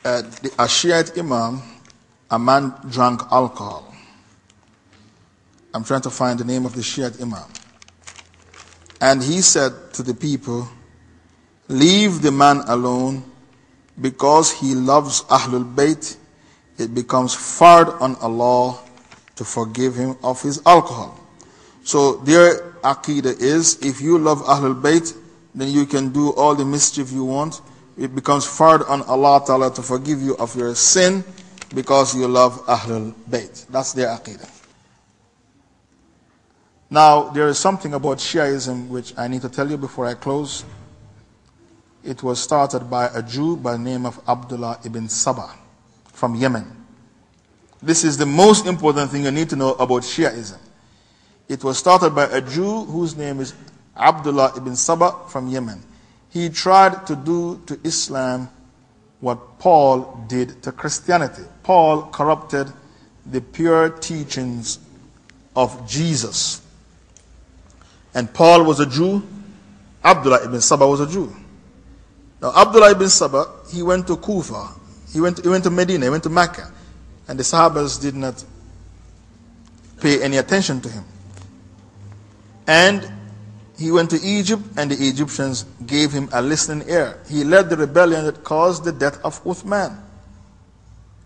a Shiite Imam, a man drank alcohol. I'm trying to find the name of the Shiite Imam. And he said to the people, leave the man alone, because he loves Ahlul Bayt. It becomes hard on Allah to forgive him of his alcohol. So their aqidah is, if you love Ahlul Bayt, then you can do all the mischief you want. It becomes hard on Allah Ta'ala to forgive you of your sin because you love Ahlul Bayt. That's their aqidah. Now, there is something about Shiaism which I need to tell you before I close. It was started by a Jew by the name of Abdullah ibn Sabah from Yemen. This is the most important thing you need to know about Shiaism. It was started by a Jew whose name is Abdullah ibn Sabah from Yemen. He tried to do to Islam what Paul did to Christianity. Paul corrupted the pure teachings of Jesus. And Paul was a Jew. Abdullah ibn Sabah was a Jew. Now Abdullah ibn Sabah, he went to Kufa. He went to Medina, he went to Mecca. And the Sahabas did not pay any attention to him. And he went to Egypt, and the Egyptians gave him a listening ear. He led the rebellion that caused the death of Uthman.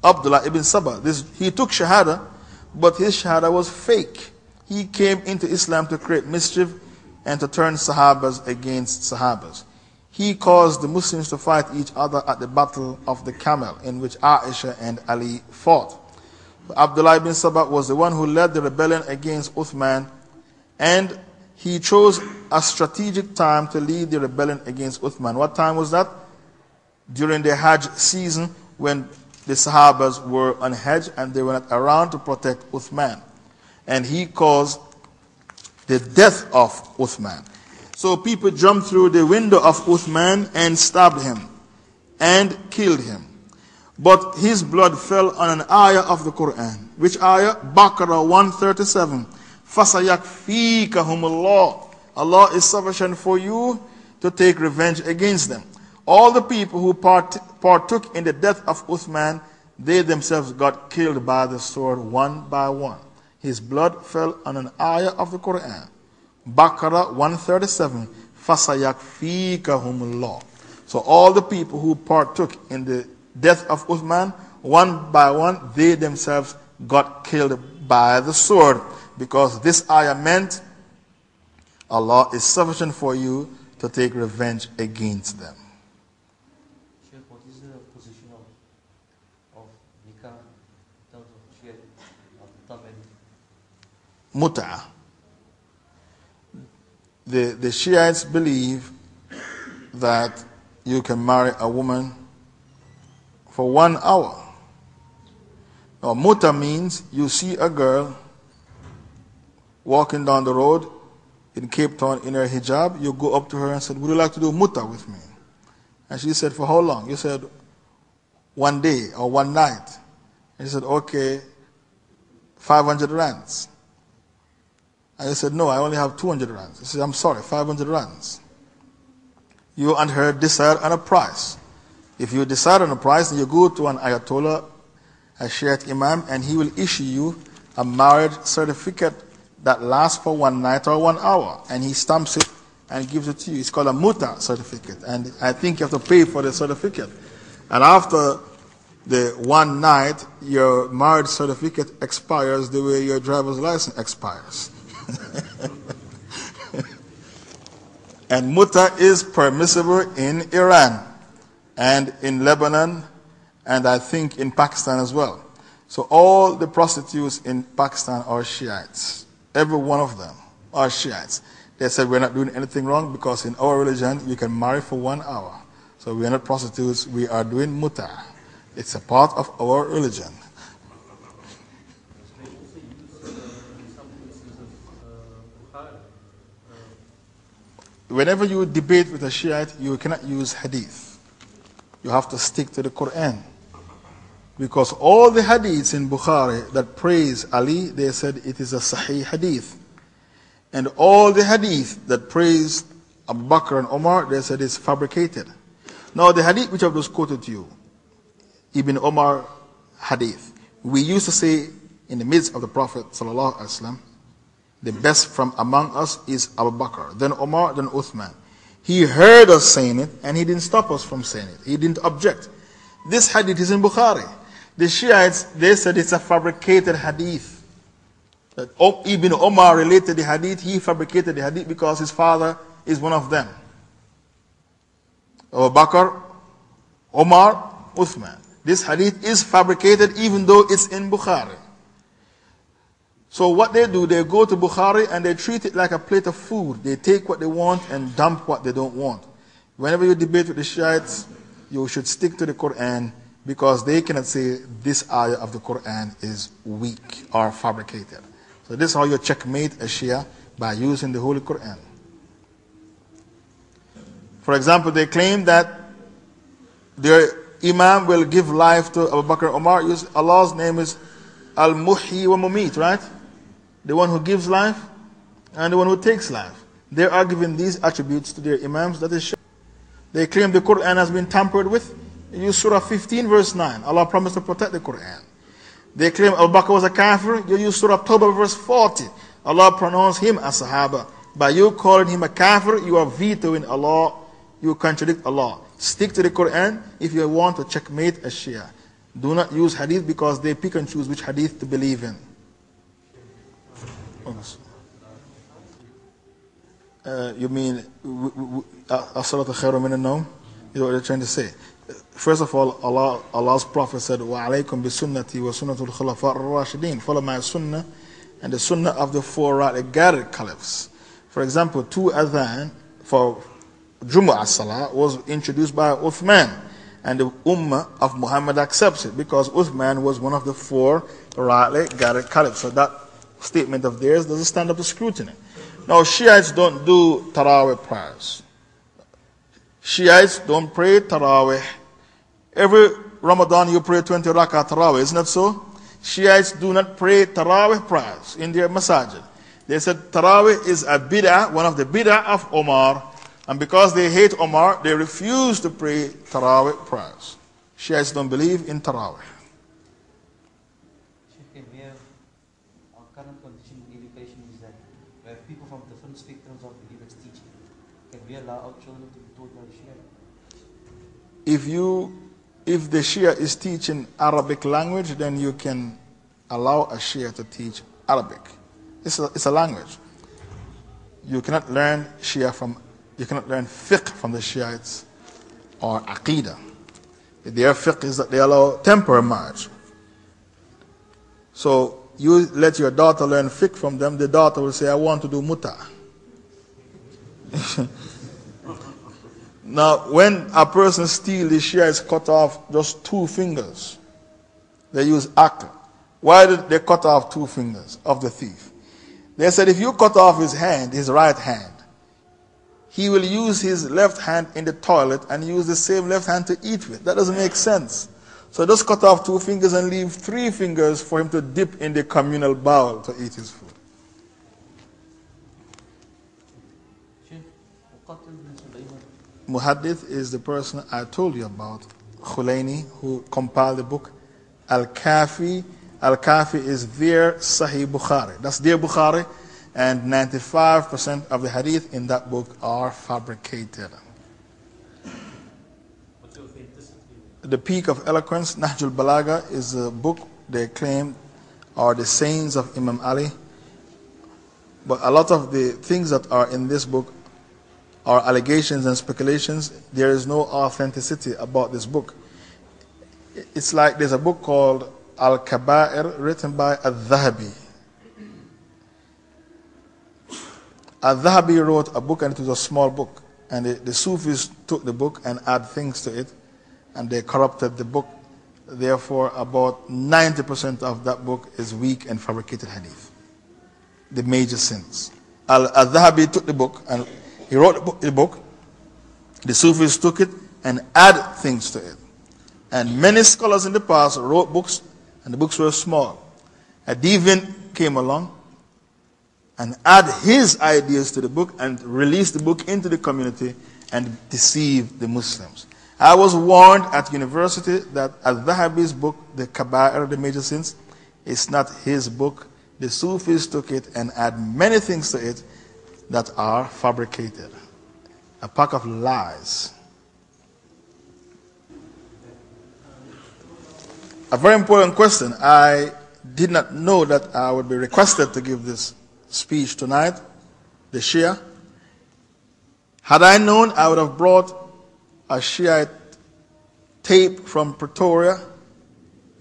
Abdullah ibn Sabah. He took Shahada, but his Shahada was fake. He came into Islam to create mischief and to turn Sahabas against Sahabas. He caused the Muslims to fight each other at the Battle of the Camel, in which Aisha and Ali fought. Abdullah ibn Sabah was the one who led the rebellion against Uthman, and he chose a strategic time to lead the rebellion against Uthman. What time was that? During the Hajj season, when the Sahabas were on Hajj and they were not around to protect Uthman. And he caused the death of Uthman. So people jumped through the window of Uthman and stabbed him and killed him. But his blood fell on an ayah of the Quran. Which ayah? Baqarah 137. فَسَيَكْفِيكَهُمُ اللَّهُ. Allah is sufficient for you to take revenge against them. All the people who partook in the death of Uthman, they themselves got killed by the sword one by one. His blood fell on an ayah of the Quran. Baqarah 137. فَسَيَكْفِيكَهُمُ اللَّهُ. So all the people who partook in the death of Uthman, one by one, they themselves got killed by the sword. Because this ayah meant Allah is sufficient for you to take revenge against them. Sheikh, what is the position of nikah in terms of Shia, of the Tamen? Mut'ah. The Shiites believe that you can marry a woman for 1 hour. Now, mut'ah means you see a girl walking down the road in Cape Town in her hijab, you go up to her and said, would you like to do mut'ah with me? And she said, for how long? You said, 1 day or 1 night. And she said, okay, 500 rands. And he said, no, I only have 200 rands. He said, I'm sorry, 500 rands. You and her decide on a price. If you decide on a price, then you go to an Ayatollah, a Shiite Imam, and he will issue you a marriage certificate that lasts for 1 night or 1 hour. And he stamps it and gives it to you. It's called a mut'ah certificate. And I think you have to pay for the certificate. And after the 1 night, your marriage certificate expires the way your driver's license expires. And mut'ah is permissible in Iran and in Lebanon and I think in Pakistan as well. So all the prostitutes in Pakistan are Shiites. Every one of them are Shiites. They said we're not doing anything wrong because in our religion you can marry for 1 hour. So we are not prostitutes, we are doing mut'ah. It's a part of our religion. Whenever you debate with a Shiite, you cannot use hadith. You have to stick to the Quran. Because all the hadiths in Bukhari that praise Ali, they said it is a sahih hadith. And all the hadith that praise Abu Bakr and Omar, they said it's fabricated. Now the hadith which I've just quoted to you, Ibn Omar hadith. We used to say in the midst of the Prophet ﷺ, the best from among us is Abu Bakr, then Omar, then Uthman. He heard us saying it and he didn't stop us from saying it. He didn't object. This hadith is in Bukhari. The Shiites, they said it's a fabricated hadith. That Ibn Omar related the hadith, he fabricated the hadith because his father is one of them. Abu Bakr, Omar, Uthman. This hadith is fabricated even though it's in Bukhari. So what they do, they go to Bukhari and they treat it like a plate of food. They take what they want and dump what they don't want. Whenever you debate with the Shiites, you should stick to the Quran because they cannot say this ayah of the Quran is weak or fabricated. So this is how you checkmate a Shia, by using the Holy Quran. For example, they claim that their Imam will give life to Abu Bakr Omar. Allah's name is Al-Muhyi wa Mumit, right? The one who gives life and the one who takes life. They are giving these attributes to their Imams. That is shirk. They claim the Quran has been tampered with. You use Surah 15 verse 9. Allah promised to protect the Quran. They claim Abu Bakr was a kafir. You use Surah Tawbah verse 40. Allah pronounced him a Sahaba. By you calling him a kafir, you are vetoing Allah. You contradict Allah. Stick to the Quran if you want to checkmate a Shia. Do not use hadith because they pick and choose which hadith to believe in. You mean as-salatu khairun min an-nawm? You know what they're trying to say. First of all, Allah's Prophet said, "Wa alaykum bi sunnati wa sunnatul khulafa ar-rashidin." Follow my sunnah and the sunnah of the four guided caliphs. For example, 2 adhan for Jumu'ah Salah was introduced by Uthman, and the Ummah of Muhammad accepts it because Uthman was one of the 4 rightly guided caliphs. So that statement of theirs doesn't stand up to scrutiny. Now, Shiites don't do Taraweeh prayers. Shiites don't pray Taraweeh. Every Ramadan you pray 20 rak'ah Taraweeh, isn't that so? Shiites do not pray Taraweeh prayers in their masajid. They said Taraweeh is a bid'ah, one of the bid'ah of Omar, and because they hate Omar, they refuse to pray Taraweeh prayers. Shiites don't believe in Taraweeh. Our current condition in education is that we have people from different spectrums of believers teaching. Can we allow our children to be taught by the Shia? If the Shia is teaching Arabic language, then you can allow a Shia to teach Arabic. It's a language. You cannot learn fiqh from the Shiites or Aqidah. Their fiqh is that they allow temporary marriage. So you let your daughter learn fiqh from them, the daughter will say, I want to do muta. Now, when a person steals, the Shiites cut off just 2 fingers. They use akl. Why did they cut off 2 fingers of the thief? They said if you cut off his hand, his right hand, he will use his left hand in the toilet and use the same left hand to eat with. That doesn't make sense. So just cut off 2 fingers and leave 3 fingers for him to dip in the communal bowl to eat his food. Muhaddith is the person I told you about, Khulaini, who compiled the book Al-Kafi. Al-Kafi is their Sahih Bukhari. That's their Bukhari, and 95% of the hadith in that book are fabricated. The Peak of Eloquence, Nahjul Balagha, is a book they claim are the sayings of Imam Ali. But a lot of the things that are in this book are allegations and speculations. There is no authenticity about this book. It's like there's a book called Al-Kaba'ir written by Al-Dhahabi. Al-Dhahabi wrote a book, and it was a small book. And the Sufis took the book and add things to it, and they corrupted the book. Therefore, about 90% of that book is weak and fabricated hadith. The major sins. Al-Dhahabi took the book and he wrote the book. The Sufis took it and added things to it. And many scholars in the past wrote books, and the books were small. A deviant came along and added his ideas to the book and released the book into the community and deceived the Muslims. I was warned at university that Al-Dhahabi's book, The Kaba'ir, the Major Sins, is not his book. The Sufis took it and add many things to it that are fabricated. A pack of lies. A very important question. I did not know that I would be requested to give this speech tonight, the Shia. Had I known, I would have brought a Shiite tape from Pretoria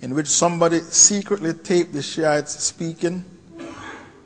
in which somebody secretly taped the Shiites speaking